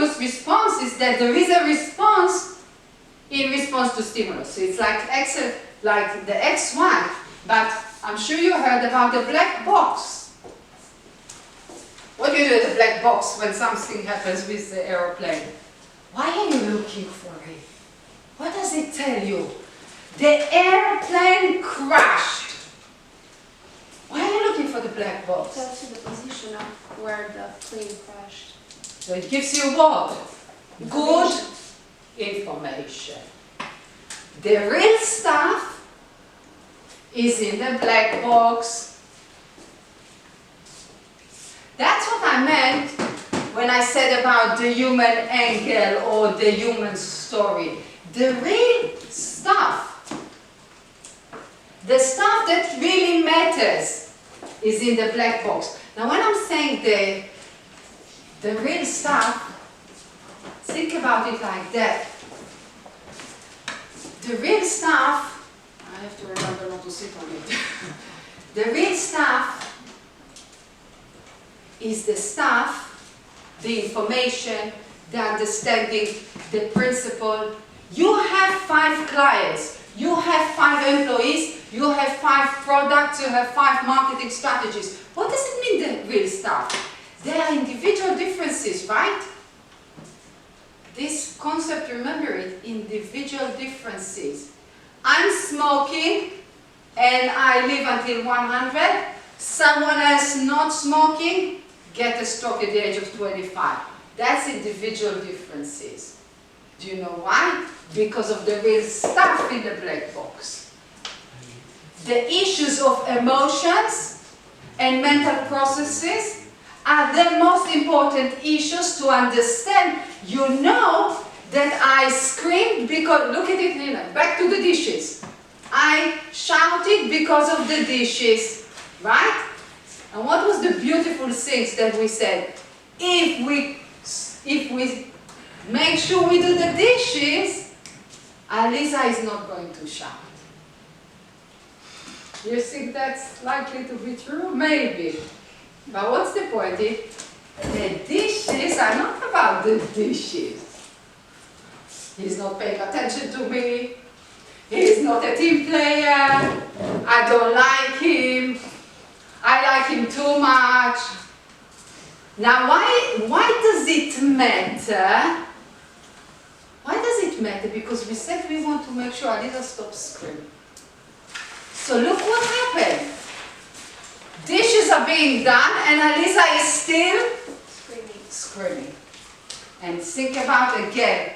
stimulus response is that there is a response in response to stimulus. So it's like like the X1, but I'm sure you heard about the black box. What do you do with the black box when something happens with the aeroplane? Why are you looking for it? What does it tell you? The airplane crashed. Why are you looking for the black box? It tells you the position of where the plane crashed. So it gives you what? Good information. The real stuff is in the black box. That's what I meant when I said about the human angle or the human story. The real stuff, the stuff that really matters, is in the black box. Now when I'm saying the real stuff, think about it like that. The real stuff, I have to remember not to sit on it. The real stuff is the stuff, the information, the understanding, the principle. You have 5 clients, you have 5 employees, you have 5 products, you have 5 marketing strategies. What does it mean, the real stuff? There are individual differences, right? This concept, remember it, individual differences. I'm smoking and I live until 100. Someone else not smoking, get a stroke at the age of 25. That's individual differences. Do you know why? Because of the real stuff in the black box. The issues of emotions and mental processes are the most important issues to understand. You know that I screamed because, look at it, Nina, back to the dishes. I shouted because of the dishes, right? And what was the beautiful things that we said? If we make sure we do the dishes, Aliza is not going to shout. You think that's likely to be true? Maybe. But what's the point? The dishes are not about the dishes. He's not paying attention to me. He's not a team player. I don't like him. I like him too much. Now, why does it matter? Why does it matter? Because we said we want to make sure Aliza stops screaming. So look what happened. Dishes are being done and Aliza is still screaming. And think about again,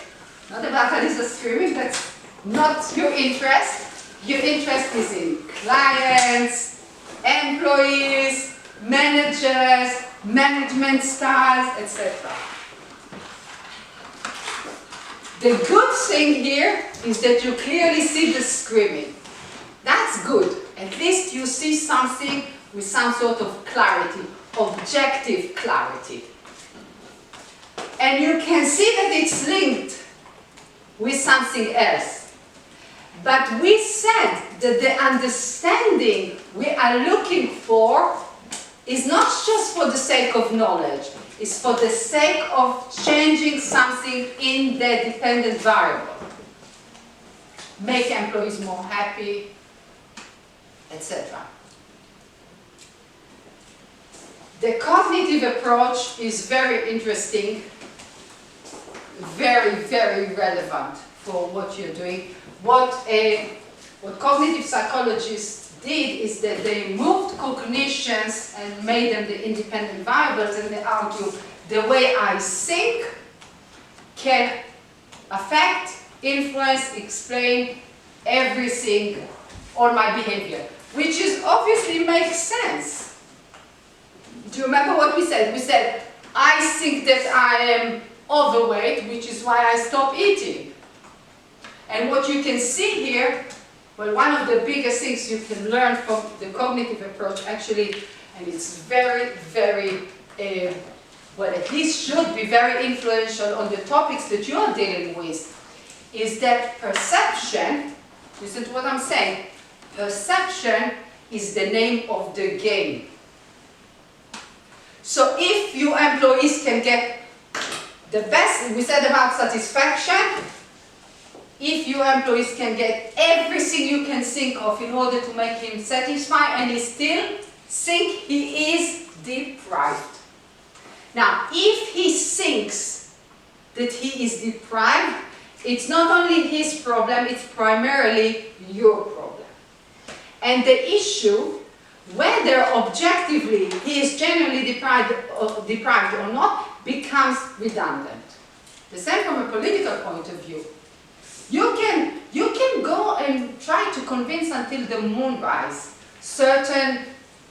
not about Aliza screaming, that's not your interest. Your interest is in clients, employees, managers, management styles, etc. The good thing here is that you clearly see the screaming. That's good. At least you see something with some sort of clarity, objective clarity. And you can see that it's linked with something else. But we said that the understanding we are looking for is not just for the sake of knowledge, it's for the sake of changing something in the dependent variable. Make employees more happy, etc. The cognitive approach is very interesting, very, very relevant for what you're doing. What cognitive psychologists did is that they moved cognitions and made them the independent variables, and they argue the way I think can affect, influence, explain everything, all my behavior, which is obviously makes sense. Do you remember what we said? We said, I think that I am overweight, which is why I stop eating. And what you can see here, well, one of the biggest things you can learn from the cognitive approach actually, and it's very, very, well, at least should be very influential on the topics that you're dealing with, is that perception, listen to what I'm saying, perception is the name of the game. So if you employees can get The best, we said about satisfaction, if your employees can get everything you can think of in order to make him satisfied and he still think he is deprived. Now, if he thinks that he is deprived, it's not only his problem, it's primarily your problem. And the issue, whether objectively he is genuinely deprived or not, becomes redundant. The same from a political point of view. You can go and try to convince until the moon rise certain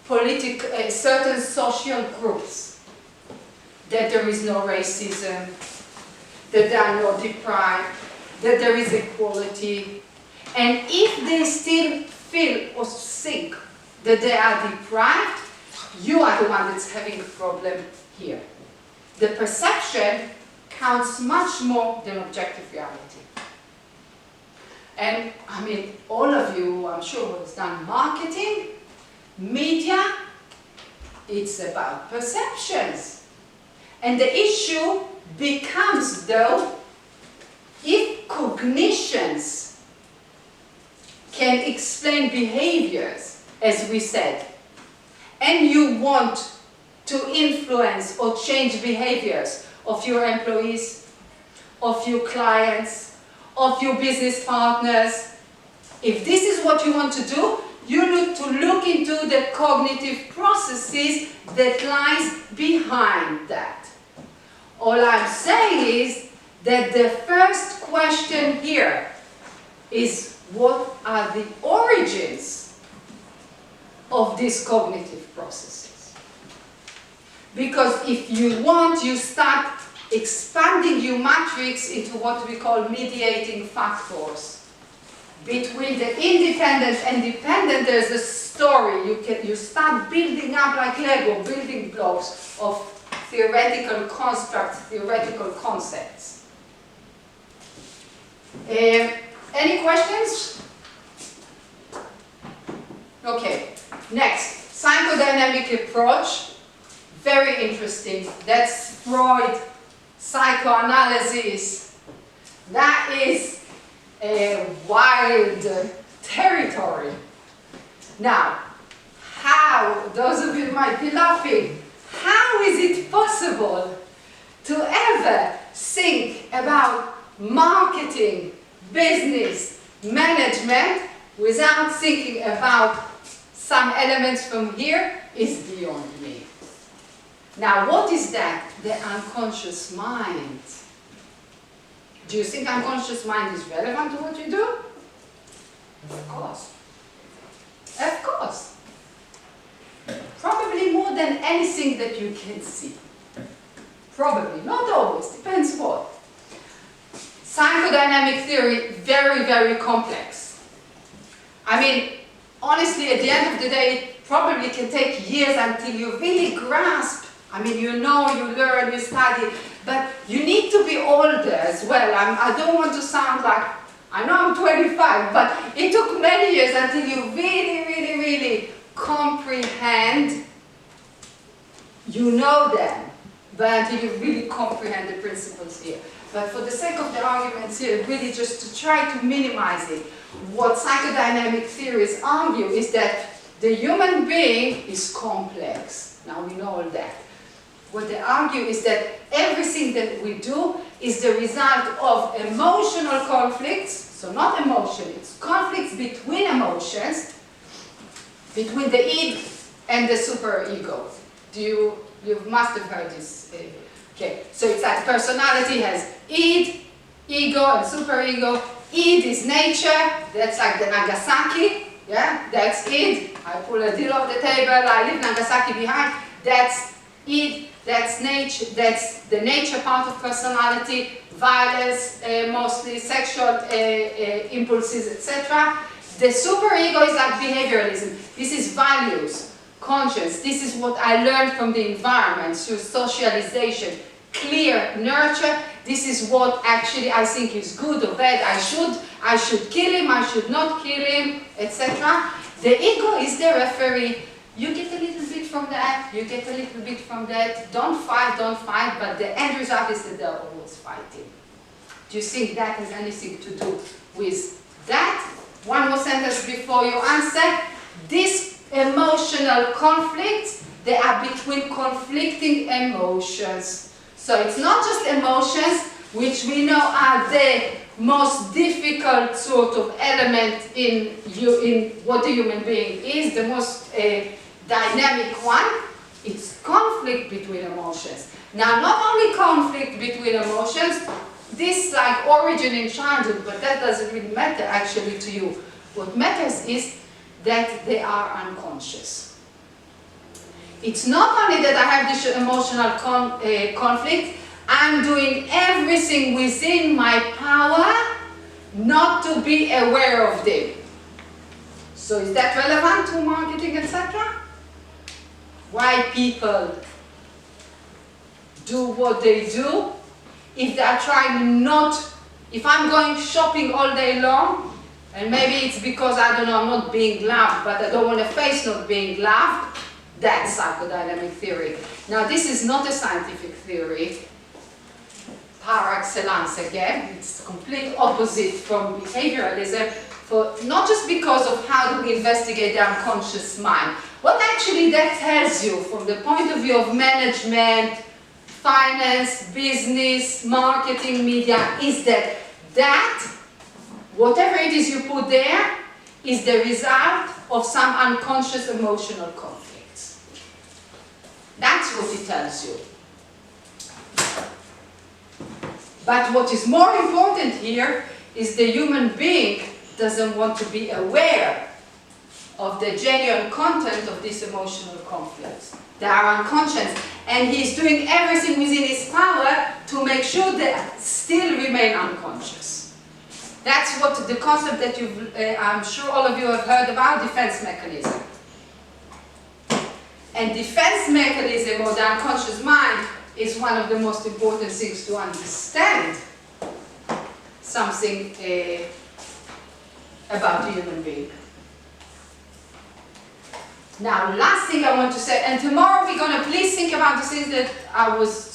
certain social groups that there is no racism, that they are not deprived, that there is equality. And if they still feel or think that they are deprived, you are the one that's having a problem here. The perception counts much more than objective reality. And I mean, all of you, I'm sure, who has done marketing, media, it's about perceptions. And the issue becomes, though, if cognitions can explain behaviors, as we said, and you want to influence or change behaviors of your employees, of your clients, of your business partners, if this is what you want to do, you need to look into the cognitive processes that lies behind that. All I'm saying is that the first question here is, what are the origins of these cognitive processes? Because if you want, you start expanding your matrix into what we call mediating factors. Between the independent and dependent, there's a story. You start building up like Lego, building blocks of theoretical constructs, theoretical concepts. Any questions? Okay, next, psychodynamic approach. Very interesting. That's Freud, psychoanalysis. That is a wild territory. Now, how, those of you might be laughing, how is it possible to ever think about marketing, business, management without thinking about some elements from here is beyond me. Now, what is that? The unconscious mind. Do you think unconscious mind is relevant to what you do? Of course. Of course. Probably more than anything that you can see. Probably. Not always. Depends what. Psychodynamic theory, very, very complex. I mean, honestly, at the end of the day, it probably can take years until you really grasp. I mean, you know, you learn, you study, but you need to be older as well. I don't want to sound like, I know I'm 25, but it took many years until you really, really, really comprehend, you know them, but until you really comprehend the principles here. But for the sake of the arguments here, really just to try to minimize it, what psychodynamic theories argue is that the human being is complex. Now we know all that. What they argue is that everything that we do is the result of emotional conflicts, so not emotion, it's conflicts between emotions, between the id and the superego. You must have heard this. Okay, so it's like personality has id, ego, and superego. Id is nature, that's like the Nagasaki, yeah, that's id. I pull a deal off the table, I leave Nagasaki behind, that's id. That's nature, that's the nature part of personality, violence, mostly sexual impulses, etc. The superego is like behavioralism. This is values, conscience. This is what I learned from the environment through socialization, clear nurture. This is what actually I think is good or bad. I should kill him, I should not kill him, etc. The ego is the referee. You get a little bit from that, you get a little bit from that. Don't fight, but the end result is that they're always fighting. Do you think that has anything to do with that? One more sentence before you answer. These emotional conflicts, they are between conflicting emotions. So it's not just emotions, which we know are the most difficult sort of element in what a human being is, the most dynamic one. It's conflict between emotions. Now, not only conflict between emotions, this like origin in childhood, but that doesn't really matter actually to you. What matters is that they are unconscious. It's not only that I have this emotional conflict, I'm doing everything within my power not to be aware of them. So is that relevant to marketing, etc.? Why people do what they do? If they are trying not, if I'm going shopping all day long, and maybe it's because, I don't know, I'm not being loved, but I don't want to face not being loved, that's psychodynamic theory. Now, this is not a scientific theory, par excellence again. It's the complete opposite from behavioralism, not just because of how do we investigate the unconscious mind. What actually that tells you from the point of view of management, finance, business, marketing, media, is that whatever it is you put there is the result of some unconscious emotional conflicts. That's what it tells you. But what is more important here is the human being doesn't want to be aware of the genuine content of these emotional conflicts. They are unconscious, and he's doing everything within his power to make sure they still remain unconscious. That's what the concept that I'm sure all of you have heard about, defense mechanism. And defense mechanism, or the unconscious mind, is one of the most important things to understand something about the human being. Now, last thing I want to say, and tomorrow we're going to please think about the things that I was